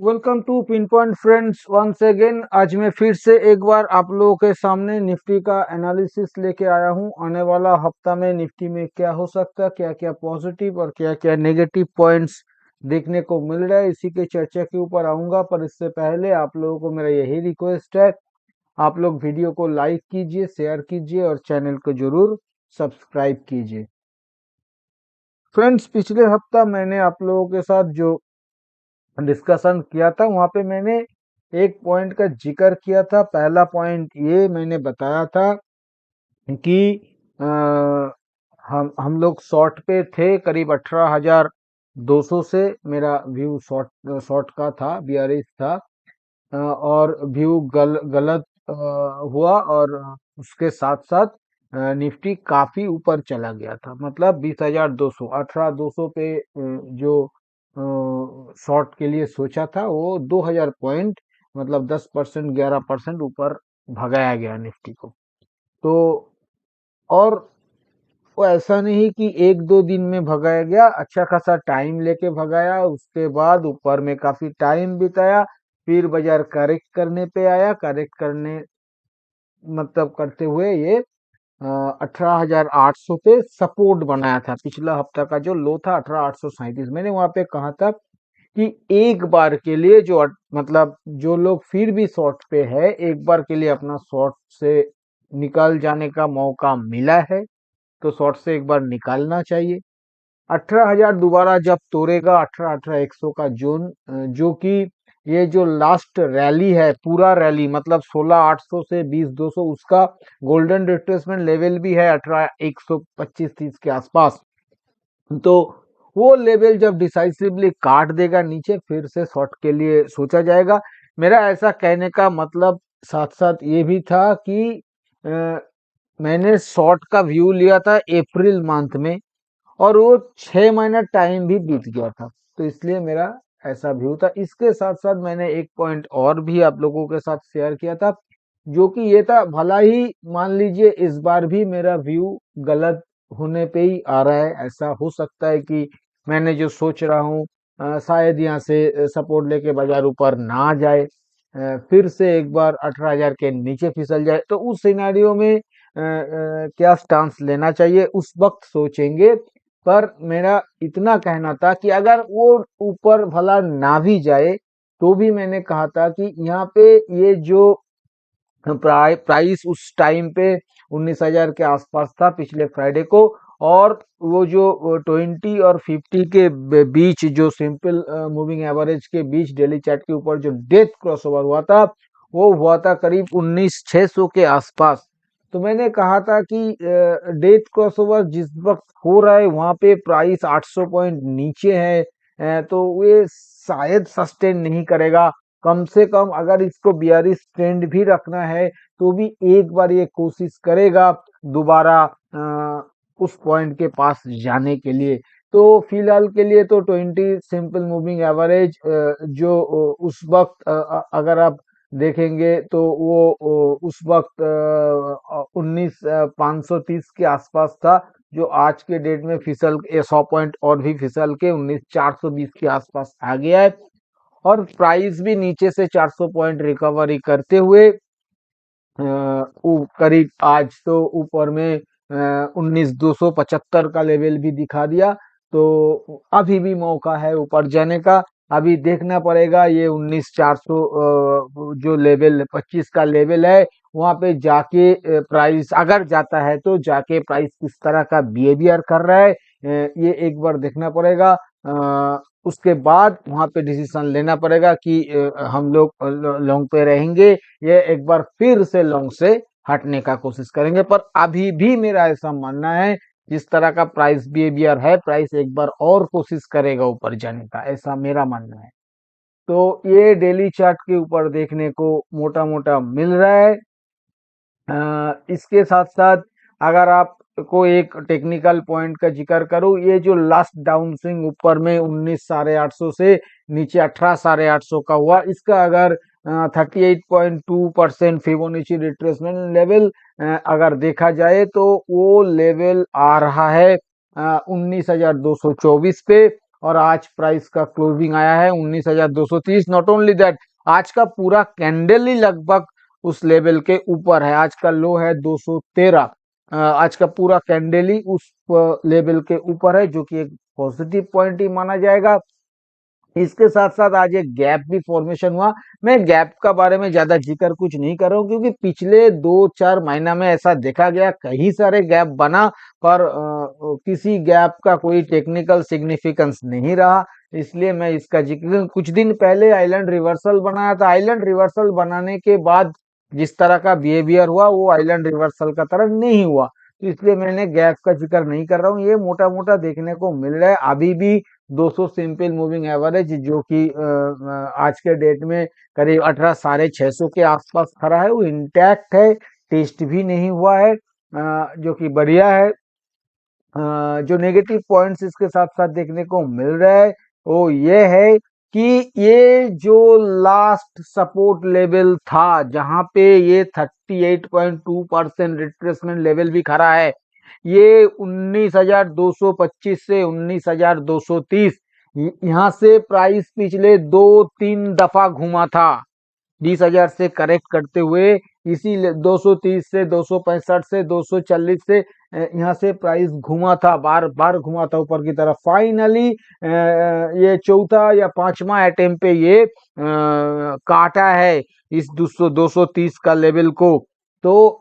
Welcome to pin point friends once again. आज मैं फिर से एक बार आप लोगों के सामने निफ्टी का एनालिसिस लेके आया हूं। आने वाला हफ्ता में निफ्टी में क्या हो सकता है, क्या क्या पॉजिटिव और क्या क्या नेगेटिव पॉइंट्स देखने को मिल रहा है, इसी के चर्चा के ऊपर आऊंगा। पर इससे पहले आप लोगों को मेरा यही रिक्वेस्ट है, आप लोग वीडियो को लाइक कीजिए, शेयर कीजिए और चैनल को जरूर सब्सक्राइब कीजिए। फ्रेंड्स, पिछले हफ्ता मैंने आप लोगों के साथ जो डिस्कशन किया था वहां पे मैंने एक पॉइंट का जिक्र किया था। पहला पॉइंट ये मैंने बताया था कि अ, हम लोग शॉर्ट पे थे करीब 18,200 से। मेरा व्यू शॉर्ट शॉर्ट का था, बियरिश था। और व्यू गलत हुआ और उसके साथ साथ निफ्टी काफी ऊपर चला गया था। मतलब 20,200 18,200 पे जो शॉर्ट के लिए सोचा था वो 2,000 पॉइंट मतलब 10% 11% ऊपर भगाया गया निफ्टी को। तो और वो ऐसा नहीं कि एक दो दिन में भगाया गया, अच्छा खासा टाइम लेके भगाया। उसके बाद ऊपर में काफी टाइम बिताया, फिर बाजार करेक्ट करने पे आया। करेक्ट करने मतलब करते हुए ये 18,800 पे सपोर्ट बनाया था। पिछला हफ्ता का जो लो था 18,837, मैंने वहां पे कहा था कि एक बार के लिए जो मतलब जो लोग फिर भी शॉर्ट पे है, एक बार के लिए अपना शॉर्ट से निकल जाने का मौका मिला है तो शॉर्ट से एक बार निकालना चाहिए। 18,000 दोबारा जब तोड़ेगा, 18,100 का जोन, जो कि ये जो लास्ट रैली है, पूरा रैली मतलब 16,800 से 20,200, उसका गोल्डन रिट्रेसमेंट लेवल भी है 18,125-30 के आसपास। तो वो लेवल जब डिसाइसिवली काट देगा नीचे, फिर से शॉर्ट के लिए सोचा जाएगा। मेरा ऐसा कहने का मतलब साथ साथ ये भी था कि अ, मैंने शॉर्ट का व्यू लिया था अप्रैल मंथ में और वो 6 महीना टाइम भी बीत गया था। तो इसलिए मेरा ऐसा व्यू था। इसके साथ साथ मैंने एक पॉइंट और भी आप लोगों के साथ शेयर किया था, जो कि ये था, भला ही मान लीजिए इस बार भी मेरा व्यू गलत होने पे ही आ रहा है, ऐसा हो सकता है कि मैंने जो सोच रहा हूँ शायद यहाँ से सपोर्ट लेके बाजार ऊपर ना जाए, फिर से एक बार 18,000 के नीचे फिसल जाए। तो उस सिनेरियो में क्या स्टांस लेना चाहिए उस वक्त सोचेंगे। पर मेरा इतना कहना था कि अगर वो ऊपर भला ना भी जाए तो भी मैंने कहा था कि यहाँ पे ये जो प्राइस उस टाइम पे 19,000 के आसपास था पिछले फ्राइडे को। और वो जो 20 और 50 के बीच जो सिंपल मूविंग एवरेज के बीच डेली चार्ट के ऊपर जो डेथ क्रॉसओवर हुआ था, वो हुआ था करीब 19,600 के आसपास। तो मैंने कहा था कि डेथ क्रॉसओवर जिस वक्त हो रहा है वहां पे प्राइस 800 पॉइंट नीचे है, तो ये शायद सस्टेन नहीं करेगा। कम से कम अगर इसको बियरिश ट्रेंड भी रखना है तो भी एक बार ये कोशिश करेगा दोबारा उस पॉइंट के पास जाने के लिए। तो फिलहाल के लिए तो 20 सिंपल मूविंग एवरेज जो उस वक्त अगर आप देखेंगे तो वो उस वक्त 19,530 के आसपास था, जो आज के डेट में फिसल 100 पॉइंट और भी फिसल के 19,420 के आसपास आ गया है। और प्राइस भी नीचे से 400 पॉइंट रिकवरी करते हुए करीब आज तो ऊपर में 19,275 का लेवल भी दिखा दिया। तो अभी भी मौका है ऊपर जाने का। अभी देखना पड़ेगा ये 19,400 जो लेवल 25 का लेवल है, वहां पे जाके प्राइस अगर जाता है तो जाके प्राइस किस तरह का बिहेवियर कर रहा है, ये एक बार देखना पड़ेगा। उसके बाद वहां पे डिसीजन लेना पड़ेगा कि हम लोग लॉन्ग पे रहेंगे, ये एक बार फिर से लॉन्ग से हटने का कोशिश करेंगे। पर अभी भी मेरा ऐसा मानना है, जिस तरह का प्राइस बिहेवियर है, प्राइस एक बार और कोशिश करेगा ऊपर जाने का, ऐसा मेरा मानना है। तो ये डेली चार्ट के ऊपर देखने को मोटा मोटा मिल रहा है। इसके साथ साथ अगर आप को एक टेक्निकल पॉइंट का जिक्र करूं, ये जो लास्ट डाउन स्विंग ऊपर में 19,850 से नीचे 18,850 का हुआ, इसका अगर 38.2% फिबोनाची रिट्रेसमेंट लेवल अगर देखा जाए तो वो लेवल आ रहा है 19,224 पे। और आज प्राइस का क्लोजिंग आया है 19,230। नॉट ओनली दैट, आज का पूरा कैंडल ही लगभग उस लेवल के ऊपर है। आज का लो है 213। आज का पूरा कैंडल ही उस लेवल के ऊपर है, जो कि एक पॉजिटिव पॉइंट ही माना जाएगा। इसके साथ साथ आज एक गैप भी फॉर्मेशन हुआ। मैं गैप का बारे में ज्यादा जिक्र कुछ नहीं कर रहा हूँ, क्योंकि पिछले 2-4 महीना में ऐसा देखा गया, कई सारे गैप बना, पर किसी गैप का कोई टेक्निकल सिग्निफिकेंस नहीं रहा। इसलिए मैं इसका जिक्र, कुछ दिन पहले आइलैंड रिवर्सल बनाया था। आइलैंड रिवर्सल बनाने के बाद जिस तरह का बिहेवियर हुआ, वो आइलैंड रिवर्सल का तरह नहीं हुआ, तो इसलिए मैंने गैप का जिक्र नहीं कर रहा हूँ। ये मोटा मोटा देखने को मिल रहा है। अभी भी 200 सिंपल मूविंग एवरेज, जो कि आज के डेट में करीब 18,650 के आसपास खड़ा है, वो इंटैक्ट है, टेस्ट भी नहीं हुआ है, जो कि बढ़िया है। जो नेगेटिव पॉइंट्स इसके साथ साथ देखने को मिल रहा है, वो ये है कि ये जो लास्ट सपोर्ट लेवल था, जहां पे ये 38.2% रिट्रेसमेंट लेवल भी खड़ा है, ये 19,225 से 19,230, यहाँ से प्राइस पिछले 2-3 दफा घूमा था, 20,000 से करेक्ट करते हुए। इसी 230 से 265 से 240 से यहाँ से प्राइस घुमा था, बार बार घुमा था ऊपर की तरफ। फाइनली ये चौथा या पांचवा अटेम्प्ट पे ये काटा है इस 230 का लेवल को, तो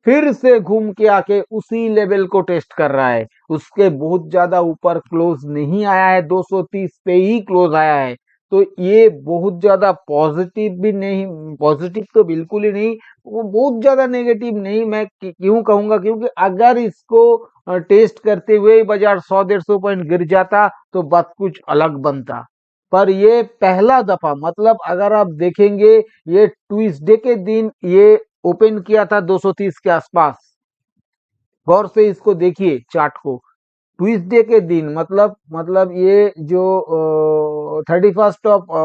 फिर से घूम के आके उसी लेवल को टेस्ट कर रहा है। उसके बहुत ज्यादा ऊपर क्लोज नहीं आया है, 230 पे ही क्लोज आया है। तो ये बहुत ज्यादा पॉजिटिव भी नहीं, पॉजिटिव तो बिल्कुल ही नहीं, वो बहुत ज्यादा नेगेटिव नहीं मैं क्यों कहूंगा, क्योंकि अगर इसको टेस्ट करते हुए बाजार 100-150 पॉइंट गिर जाता तो बात कुछ अलग बनता। पर ये पहला दफा, मतलब अगर आप देखेंगे, ये ट्यूसडे के दिन ये ओपन किया था 230 के आसपास। गौर से इसको देखिए चार्ट को, ट्यूसडे के दिन, मतलब ये जो 31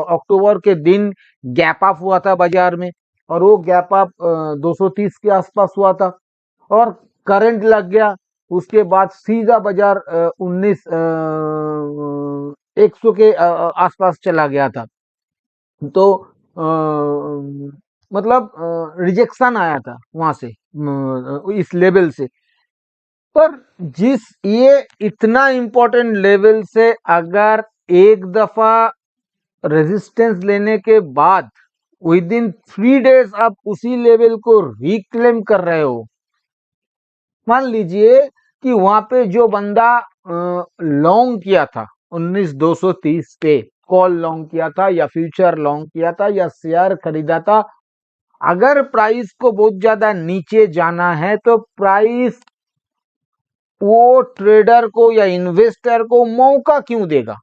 अक्टूबर के दिन गैप अप हुआ था बाजार में, और वो गैप अप 230 के आसपास हुआ था, और करंट लग गया। उसके बाद सीधा बाजार 100 के आसपास चला गया था। तो मतलब रिजेक्शन आया था वहां से, इस लेवल से। पर जिस ये इतना इंपॉर्टेंट लेवल से अगर एक दफा रेजिस्टेंस लेने के बाद विद इन 3 डेज आप उसी लेवल को रिक्लेम कर रहे हो, मान लीजिए कि वहां पे जो बंदा लॉन्ग किया था 19,230 पे, कॉल लॉन्ग किया था या फ्यूचर लॉन्ग किया था या शेयर खरीदा था, अगर प्राइस को बहुत ज्यादा नीचे जाना है तो प्राइस वो ट्रेडर को या इन्वेस्टर को मौका क्यों देगा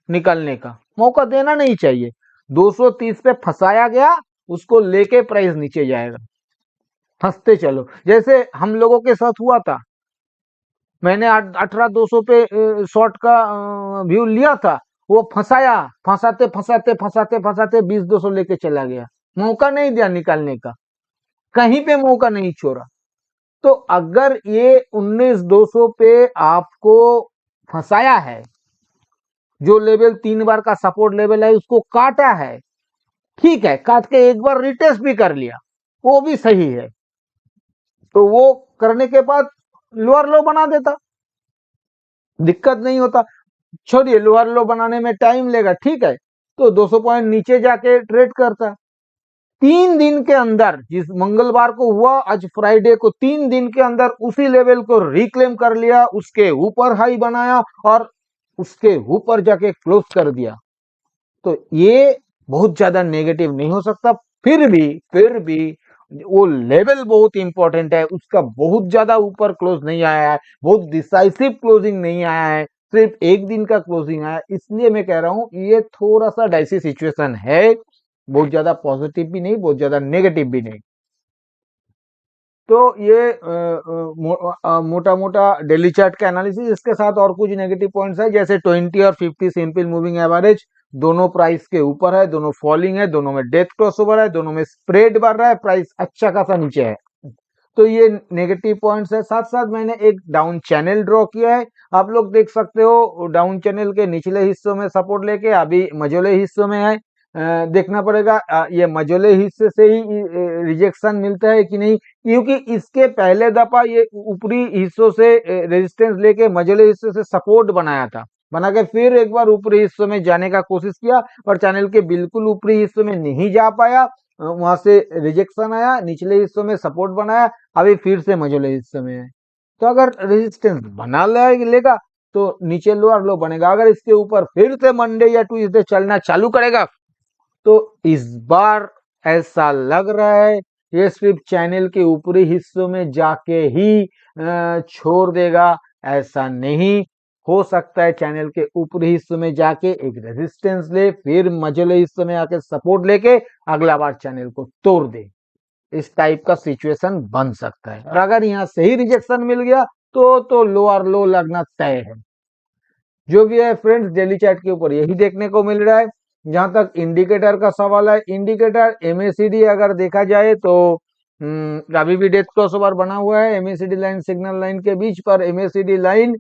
निकलने का? मौका देना नहीं चाहिए। 230 पे फंसाया गया, उसको लेके प्राइस नीचे जाएगा, फंसते चलो, जैसे हम लोगों के साथ हुआ था। मैंने 18,200 पे शॉर्ट का व्यू लिया था, वो फंसाया, फंसाते फंसाते फंसाते फंसाते 20,200 लेके चला गया, मौका नहीं दिया निकालने का, कहीं पे मौका नहीं छोड़ा। तो अगर ये 19,200 पे आपको फंसाया है, जो लेवल 3 बार का सपोर्ट लेवल है उसको काटा है, ठीक है, काट के एक बार रिटेस्ट भी कर लिया, वो भी सही है। तो वो करने के बाद लोअर लो बना देता, दिक्कत नहीं होता। छोड़िए, लोअर लो बनाने में टाइम लेगा, ठीक है, तो 200 पॉइंट नीचे जाके ट्रेड करता। 3 दिन के अंदर, जिस मंगलवार को हुआ, आज फ्राइडे को, 3 दिन के अंदर उसी लेवल को रिक्लेम कर लिया, उसके ऊपर हाई बनाया और उसके ऊपर जाके क्लोज कर दिया। तो ये बहुत ज्यादा नेगेटिव नहीं हो सकता। फिर भी वो लेवल बहुत इंपॉर्टेंट है, उसका बहुत ज्यादा ऊपर क्लोज नहीं आया है, बहुत डिसाइसिव क्लोजिंग नहीं आया है, सिर्फ एक दिन का क्लोजिंग आया। इसलिए मैं कह रहा हूं ये थोड़ा सा डाइसी सिचुएशन है, बहुत ज्यादा पॉजिटिव भी नहीं, बहुत ज्यादा नेगेटिव भी नहीं। तो ये मोटा मोटा डेली चार्ट का एनालिसिस, इसके साथ और कुछ नेगेटिव पॉइंट्स है, जैसे 20 और 50 सिंपल मूविंग एवरेज दोनों प्राइस के ऊपर है, दोनों फॉलिंग है, दोनों में डेथ क्रॉसओवर है, दोनों में स्प्रेड बढ़ रहा है, प्राइस अच्छा खासा नीचे है। तो ये नेगेटिव पॉइंट्स है। साथ साथ मैंने एक डाउन चैनल ड्रॉ किया है, आप लोग देख सकते हो डाउन चैनल के निचले हिस्सों में सपोर्ट लेके अभी मझोले हिस्सों में है। देखना पड़ेगा ये मझोले हिस्से से ही रिजेक्शन मिलता है कि नहीं, क्योंकि इसके पहले दफा ये ऊपरी हिस्सों से रेजिस्टेंस लेके मझोले हिस्से से सपोर्ट बनाया था, बना के फिर एक बार ऊपरी हिस्सों में जाने का कोशिश किया और चैनल के बिल्कुल ऊपरी हिस्सों में नहीं जा पाया, वहां से रिजेक्शन आया, निचले हिस्सों में सपोर्ट बनाया, अभी फिर से मझोले हिस्सों में है। तो अगर रेजिस्टेंस बना लेगा तो नीचे लो और लो बनेगा। अगर इसके ऊपर फिर से मंडे या ट्यूसडे चलना चालू करेगा तो इस बार ऐसा लग रहा है ये सिर्फ चैनल के ऊपरी हिस्सों में जाके ही छोड़ देगा। ऐसा नहीं हो सकता है, चैनल के ऊपरी हिस्सों में जाके एक रेजिस्टेंस ले, फिर मझले हिस्सों में आके सपोर्ट लेके अगला बार चैनल को तोड़ दे। इस टाइप का सिचुएशन बन सकता है, और अगर यहाँ से ही रिजेक्शन मिल गया तो लोअर लो लगना तय है। जो भी है फ्रेंड्स, डेली चार्ट के ऊपर यही देखने को मिल रहा है। जहां तक इंडिकेटर का सवाल है, इंडिकेटर एमएसीडी अगर देखा जाए तो अभी भी डेथ क्रॉसओवर बना हुआ है एमएसीडी लाइन सिग्नल लाइन के बीच, पर एमएसीडी लाइन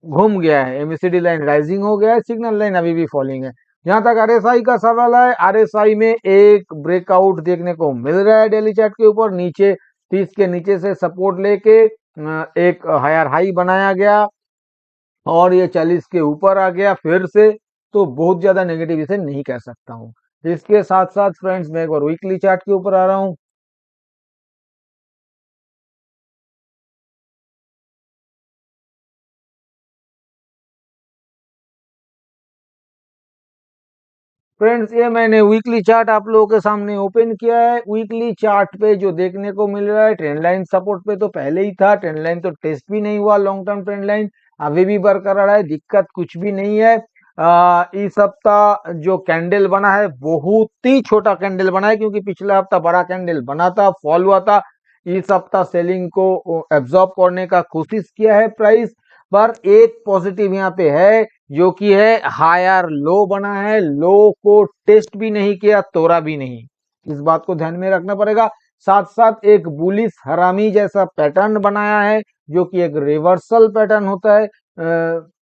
घूम गया है, एमएसीडी लाइन राइजिंग हो गया है, सिग्नल लाइन अभी भी फॉलिंग है। जहां तक आरएसआई का सवाल है, आरएसआई में एक ब्रेकआउट देखने को मिल रहा है डेली चार्ट के ऊपर, नीचे 30 के नीचे से सपोर्ट लेके एक हायर हाई बनाया गया और ये 40 के ऊपर आ गया फिर से, तो बहुत ज्यादा नेगेटिव इसे नहीं कह सकता हूँ। इसके साथ साथ फ्रेंड्स मैं एक बार वीकली चार्ट के ऊपर आ रहा हूँ। फ्रेंड्स ये मैंने वीकली चार्ट आप लोगों के सामने ओपन किया है। वीकली चार्ट पे जो देखने को मिल रहा है, ट्रेंड लाइन सपोर्ट पे तो पहले ही था, ट्रेंड लाइन तो टेस्ट भी नहीं हुआ, लॉन्ग टर्म ट्रेंड लाइन अभी भी बरकरार है, दिक्कत कुछ भी नहीं है। इस हफ्ता जो कैंडल बना है बहुत ही छोटा कैंडल बना है, क्योंकि पिछला हफ्ता बड़ा कैंडल बना था, फॉल हुआ था। इस हफ्ता सेलिंग को एब्जॉर्ब करने का कोशिश किया है प्राइस, पर एक पॉजिटिव यहाँ पे है जो कि है हायर लो बना है, लो को टेस्ट भी नहीं किया, तोड़ा भी नहीं, इस बात को ध्यान में रखना पड़ेगा। साथ साथ एक बुलिश हरामी जैसा पैटर्न बनाया है जो कि एक रिवर्सल पैटर्न होता है,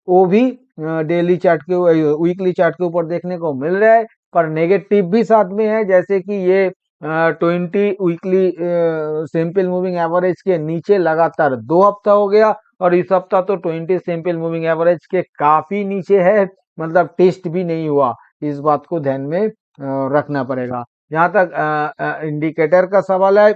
वो भी डेली चार्ट के वीकली चार्ट के ऊपर देखने को मिल रहा है, पर नेगेटिव भी साथ में है, जैसे कि ये 20 वीकली सिंपल मूविंग एवरेज के नीचे लगातार 2 हफ्ता हो गया, और इस हफ्ता तो 20 सिंपल मूविंग एवरेज के काफी नीचे है, मतलब टेस्ट भी नहीं हुआ, इस बात को ध्यान में रखना पड़ेगा। जहां तक इंडिकेटर का सवाल है,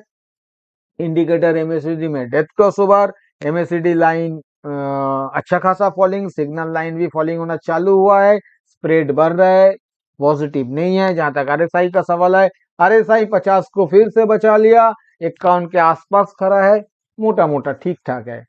इंडिकेटर एमएसडी में डेथ क्रॉसओवर, एमएसडी लाइन अच्छा खासा फॉलिंग, सिग्नल लाइन भी फॉलिंग होना चालू हुआ है, स्प्रेड बढ़ रहा है, पॉजिटिव नहीं है। जहां तक आरएसआई का सवाल है, आरएसआई 50 को फिर से बचा लिया, 51 के आसपास खड़ा है, मोटा मोटा ठीक ठाक है।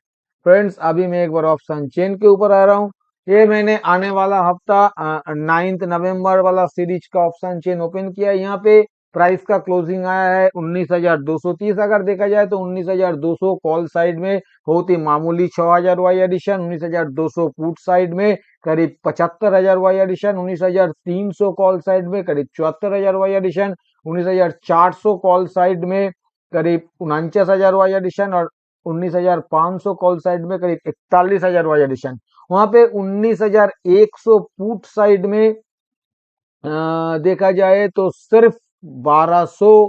फ्रेंड्स अभी मैं एक बार ऑप्शन चेन के ऊपर आ रहा हूँ। ये मैंने आने वाला हफ्ता 9 नवंबर वाला सीरीज का ऑप्शन चेन ओपन किया है। यहाँ पे प्राइस का क्लोजिंग आया है 19,230, अगर देखा जाए तो 19,200 कॉल साइड में बहुत ही मामूली 6,000 वाई एडिशन, 19,200 पुट साइड में करीब 75,000 वाई एडिशन, 19,300 कॉल साइड में करीब 74,000 वाई एडिशन, 19,400 कॉल साइड में करीब 49,000 वाई एडिशन, और 19,500 कॉल साइड में करीब 41,000 वाई एडिशन। वहां पे 19,100 पुट साइड में देखा जाए तो सिर्फ 1200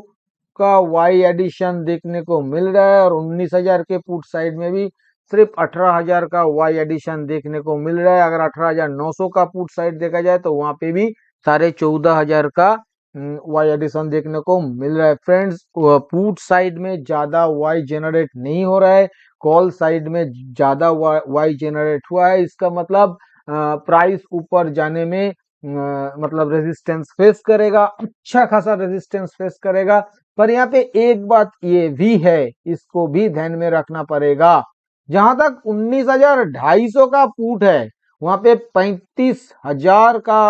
का वाई एडिशन देखने को मिल रहा है, और 19,000 के पुट साइड में भी सिर्फ 18,000 का वाई एडिशन देखने को मिल रहा है। अगर 18,900 का पुट साइड देखा जाए तो वहां पे भी 14,500 का वाई एडिशन देखने को मिल रहा है। फ्रेंड्स पुट साइड में ज्यादा वाई जनरेट नहीं हो रहा है, कॉल साइड में ज्यादा वाई जनरेट हुआ है, इसका मतलब प्राइस ऊपर जाने में मतलब रेजिस्टेंस फेस करेगा, अच्छा खासा रेजिस्टेंस फेस करेगा। पर यहाँ पे एक बात ये भी है, इसको भी ध्यान में रखना पड़ेगा, जहां तक 19,250 का पुट है वहां पे 35,000 का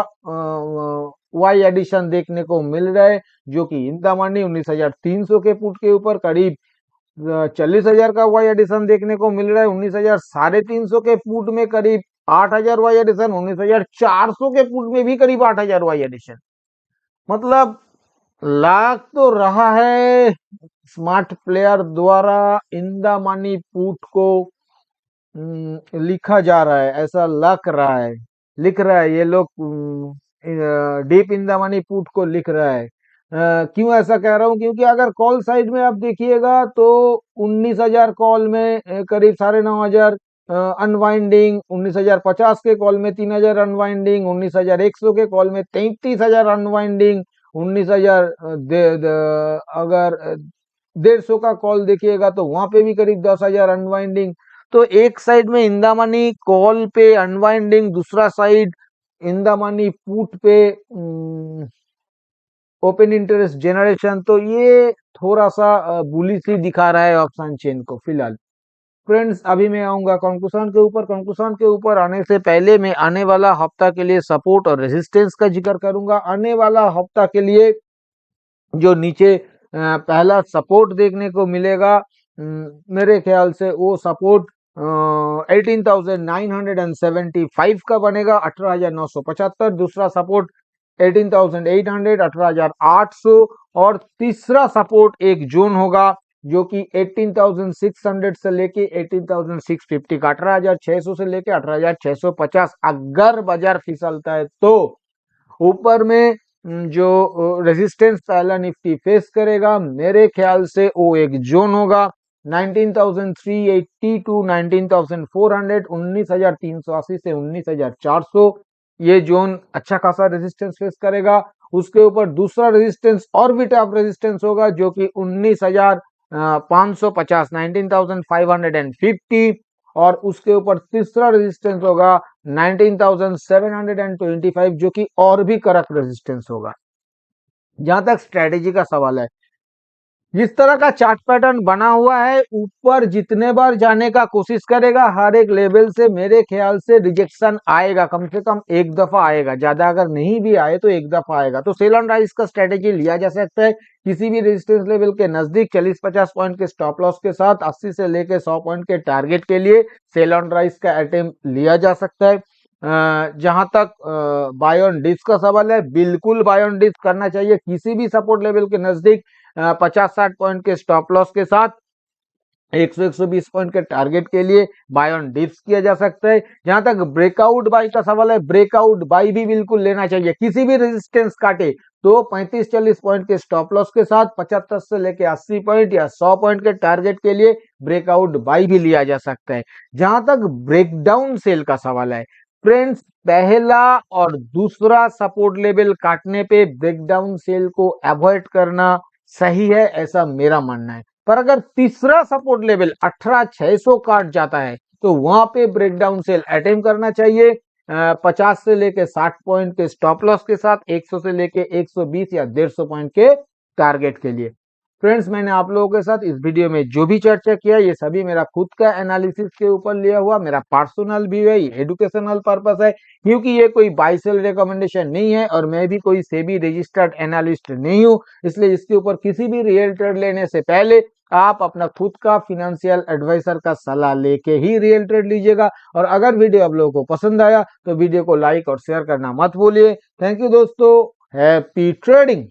वाई एडिशन देखने को मिल रहा है, जो कि इन द मनी 19,300 के पुट के ऊपर करीब 40,000 का वाई एडिशन देखने को मिल रहा है, 19,350 के पुट में करीब 8,000 वाई एडिशन, 19,400 के पुट में भी करीब 8,000 वाई एडिशन, मतलब लाग तो रहा है स्मार्ट प्लेयर द्वारा इन द मनी पुट को लिखा जा रहा है, ऐसा लिख रहा है ये लोग, deep in the money put को लिख रहा है। क्यों ऐसा कह रहा हूँ, क्योंकि अगर कॉल साइड में आप देखिएगा तो 19,000 कॉल में करीब 9,500 अनवाइंडिंग, 19,050 के कॉल में 3,000 अनवाइंडिंग, 19,100 के कॉल में 33,000 अनवाइंडिंग, 19,000 अगर 150 का कॉल देखिएगा तो वहां पे भी करीब 10,000 अनवाइंडिंग। तो एक साइड में इन द मनी कॉल पे अनवाइंडिंग, दूसरा side in the money put पे ओपन इंटरेस्ट जनरेशन। तो ये थोड़ा सा बुलिश ही दिखा रहा है ऑप्शन चेन को फिलहाल। फ्रेंड्स, अभी मैं आऊंगा कंक्लूजन के ऊपर। कंक्लूजन के ऊपर आने से पहले मैं आने वाला हफ्ता के लिए सपोर्ट और रेजिस्टेंस का जिक्र करूंगा। आने वाला हफ्ता के लिए जो नीचे पहला सपोर्ट देखने को मिलेगा, मेरे ख्याल से वो सपोर्ट 18,975 का बनेगा, 18,975। दूसरा सपोर्ट 18,800, 18,800। और तीसरा सपोर्ट एक जोन होगा जो कि 18,600 से लेके 18,650 का, 18,600 से लेके 18,650। अगर बाजार फिसलता है तो ऊपर में जो रेजिस्टेंस पहला निफ्टी फेस करेगा, मेरे ख्याल से वो एक जोन होगा 19,380 टू 19,400, 19,380 से 19,400। ये जोन अच्छा खासा रेजिस्टेंस फेस करेगा। उसके ऊपर दूसरा रेजिस्टेंस और भी टफ रेजिस्टेंस होगा जो कि 19,550, 19,550। और उसके ऊपर तीसरा रेजिस्टेंस होगा 19,725 जो कि और भी कड़क रेजिस्टेंस होगा। जहां तक स्ट्रेटेजी का सवाल है, जिस तरह का चार्ट पैटर्न बना हुआ है, ऊपर जितने बार जाने का कोशिश करेगा हर एक लेवल से मेरे ख्याल से रिजेक्शन आएगा, कम से कम एक दफा आएगा, ज्यादा अगर नहीं भी आए तो एक दफा आएगा। तो सेल ऑन राइज का स्ट्रेटेजी लिया जा सकता है किसी भी रेजिस्टेंस लेवल के नजदीक 40-50 पॉइंट के स्टॉप लॉस के साथ 80 से लेके 100 पॉइंट के टारगेट के लिए सेल ऑन राइज का अटेम्प्ट लिया जा सकता है। जहां तक बाय ऑन डिप्स का सवाल है, बिल्कुल बाय ऑन डिप्स करना चाहिए किसी भी सपोर्ट लेवल के नजदीक 50-60 पॉइंट के स्टॉप लॉस के साथ 100-120 पॉइंट के टारगेट के लिए बाय ऑन डिप्स किया जा सकता है। जहां तक ब्रेकआउट बाय का सवाल है, ब्रेकआउट बाय भी बिल्कुल लेना चाहिए, किसी भी रेजिस्टेंस काटे तो 35-40 पॉइंट के स्टॉप लॉस के साथ 75 से लेके 80 पॉइंट या 100 पॉइंट के टारगेट के लिए ब्रेकआउट बाय भी लिया जा सकता है। जहां तक ब्रेकडाउन सेल का सवाल है, फ्रेंड्स, पहला और दूसरा सपोर्ट लेवल काटने पे ब्रेकडाउन सेल को अवॉइड करना सही है, ऐसा मेरा मानना है। पर अगर तीसरा सपोर्ट लेवल 18,600 काट जाता है तो वहां पे ब्रेकडाउन सेल अटेम्प्ट करना चाहिए 50 से लेके 60 पॉइंट के स्टॉप लॉस के साथ 100 से लेके 120 या 150 पॉइंट के टारगेट के लिए। फ्रेंड्स, मैंने आप लोगों के साथ इस वीडियो में जो भी चर्चा किया ये सभी मेरा खुद का एनालिसिस के ऊपर लिया हुआ मेरा पर्सनल व्यू है, ये एजुकेशनल पर्पस है, क्योंकि ये कोई बाय सेल रिकमेंडेशन नहीं है और मैं भी कोई सेबी रजिस्टर्ड एनालिस्ट नहीं हूं। इसलिए इसके ऊपर किसी भी रियल ट्रेड लेने से पहले आप अपना खुद का फिनेंशियल एडवाइजर का सलाह लेके ही रियल ट्रेड लीजिएगा। और अगर वीडियो आप लोगों को पसंद आया तो वीडियो को लाइक और शेयर करना मत भूलिए। थैंक यू दोस्तों, हैप्पी ट्रेडिंग।